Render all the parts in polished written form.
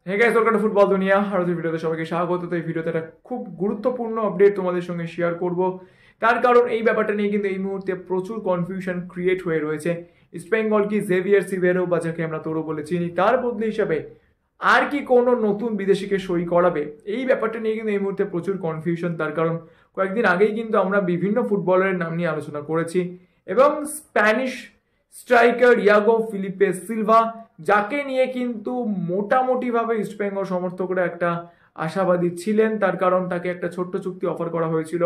Hey guys, welcome to football দুনিয়া। আর ভিডিওতে সবাইকে স্বাগত। তো এই ভিডিওতে একটা খুব গুরুত্বপূর্ণ আপডেট তোমাদের সঙ্গে শেয়ার করব। তার কারণ এই ব্যাপারটা নিয়ে কিন্তু এই মুহূর্তে প্রচুর কনফিউশন ক্রিয়েট হয়ে রয়েছে। ইস্ট বেঙ্গল কি জেভিয়ার সিভেরো, বা যাকে আমরা তোরো বলে চিনি, তার বদলে হিসাবে আর কি কোনো নতুন বিদেশিকে সই করাবে, এই ব্যাপারটা নিয়ে কিন্তু এই মুহূর্তে প্রচুর কনফিউশন। তার কারণ কয়েকদিন আগেই কিন্তু আমরা বিভিন্ন ফুটবলারের নাম নিয়ে আলোচনা করেছি, এবং স্প্যানিশ স্ট্রাইকার ইয়াগো ফিলিপে সিলভা, যাকে নিয়ে কিন্তু মোটামুটিভাবে ইস্টবেঙ্গল সমর্থকরা একটা আশাবাদী ছিলেন। তার কারণ তাকে একটা ছোট্ট চুক্তি অফার করা হয়েছিল,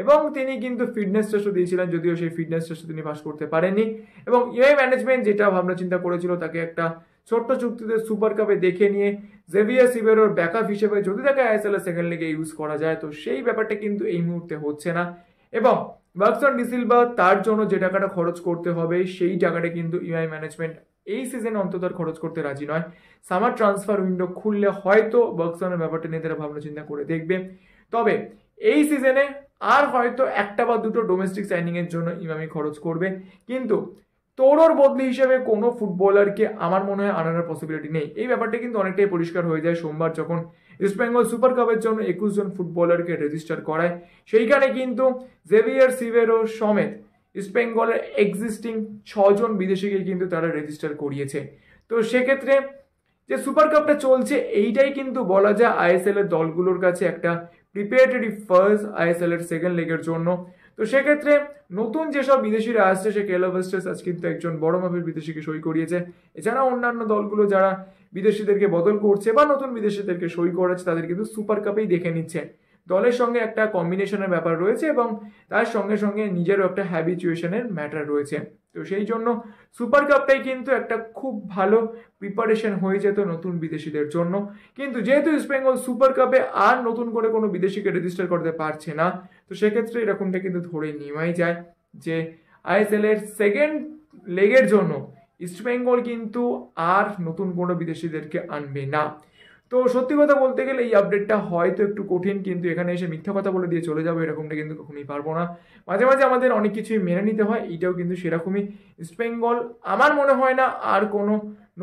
এবং তিনি কিন্তু ফিটনেস টেস্টও দিয়েছিলেন, যদিও সেই ফিটনেস টেস্টে তিনি পাস করতে পারেননি। এবং ইউআই ম্যানেজমেন্ট যেটা ভাবনা চিন্তা করেছিল, তাকে একটা ছোট্ট চুক্তিতে সুপার কাপে দেখে নিয়ে জেভিয়ার সিভেরোর ব্যাকআপ হিসেবে যদি তাকে আইএসএল এর সেকেন্ড লিগে ইউজ করা যায়, তো সেই ব্যাপারটা কিন্তু এই মুহূর্তে হচ্ছে না। এবং ওয়াটসন ডিসিলভা, তার জন্য যে টাকাটা খরচ করতে হবে, সেই টাকাটা কিন্তু ইউআই ম্যানেজমেন্ট এই সিজনে অন্তত আর খরচ করতে রাজি নয়। সামার ট্রান্সফার উইন্ডো খুললে হয়তো ওয়াটসনের ব্যাপারটা নিয়ে তারা ভাবনা চিন্তা করে দেখবে। তবে এই সিজনে আর হয়তো একটা বা দুটো ডোমেস্টিক সাইনিং এর জন্য ইমামি খরচ করবে, কিন্তু তোরোর বদলি হিসেবে কোনো ফুটবলারকে আমার মনে হয় আনার পসিবিলিটি নেই। এই ব্যাপারটা কিন্তু অনেকটাই পরিষ্কার হয়ে যায় সোমবার যখন ইস্ট বেঙ্গল সুপার কাপের জন্য 21 জন ফুটবলারকে রেজিস্টার করায়। সেইখানে কিন্তু জেভিয়ার সিভেরো সমেত ইস্ট বেঙ্গলের এক্সিস্টিং 6 জন বিদেশিকে কিন্তু তারা রেজিস্টার করিয়েছে। তো সেক্ষেত্রে যে সুপার কাপটা চলছে, এইটাই কিন্তু বলা যায় আইএসএল এর দলগুলোর কাছে একটা প্রিপারেটরি ফার্স্ট আইএসএল এর সেকেন্ড লেগের জন্য। তো সেক্ষেত্রে নতুন যেসব বিদেশিরা আসছে, সে কেলো ভেস্টাস আজ কিন্তু একজন বড় মাপের বিদেশিকে সই করিয়েছে। এছাড়াও অন্যান্য দলগুলো যারা বিদেশিদেরকে বদল করছে বা নতুন বিদেশিদেরকে সই করাচ্ছে, তাদের কিন্তু সুপার কাপেই দেখে নিচ্ছে। দলের সঙ্গে একটা কম্বিনেশনের ব্যাপার রয়েছে, এবং তার সঙ্গে সঙ্গে নিজেরও একটা হ্যাবিচুয়েশনের ম্যাটার রয়েছে। তো সেই জন্য সুপার কাপটাই কিন্তু একটা খুব ভালো প্রিপারেশন হয়ে যেত নতুন বিদেশিদের জন্য। কিন্তু যেহেতু ইস্ট বেঙ্গল সুপার কাপে আর নতুন করে কোনো বিদেশিকে রেজিস্টার করতে পারছে না, তো সেক্ষেত্রে এরকমটা কিন্তু ধরে নেওয়াই যায় যে আইএসএল এর সেকেন্ড লেগের জন্য ইস্ট বেঙ্গল কিন্তু আর নতুন কোনো বিদেশিদেরকে আনবে না। তো সত্যি কথা বলতে গেলে এই আপডেটটা হয়তো একটু কঠিন, কিন্তু এখানে এসে মিথ্যা কথা বলে দিয়ে চলে যাবো এরকমটা কিন্তু কখনোই পারবো না। মাঝে মাঝে আমাদের অনেক কিছুই মেনে নিতে হয়, এইটাও কিন্তু সেরকমই। ইস্ট বেঙ্গল আমার মনে হয় না আর কোনো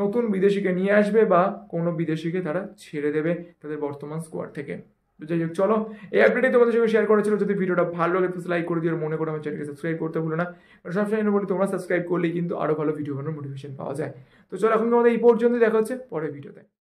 নতুন বিদেশিকে নিয়ে আসবে, বা কোনো বিদেশিকে তারা ছেড়ে দেবে তাদের বর্তমান স্কোয়াড থেকে। তো যাই হোক, চলো এই আপডেটই তোমাদের সঙ্গে শেয়ার করেছিল। যদি ভিডিওটা ভালো লাগে তো লাইক করে দিও, মনে করে আমার চ্যানেলকে সাবস্ক্রাইব করতে ভুলো না। সবসময় বলি, তোমরা সাবস্ক্রাইব করলেই কিন্তু আরো ভালো ভিডিও বানানোর মোটিভেশন পাওয়া যায়। তো চলো এখন তোমাদের এই পর্যন্ত দেখা হচ্ছে পরের ভিডিওতে।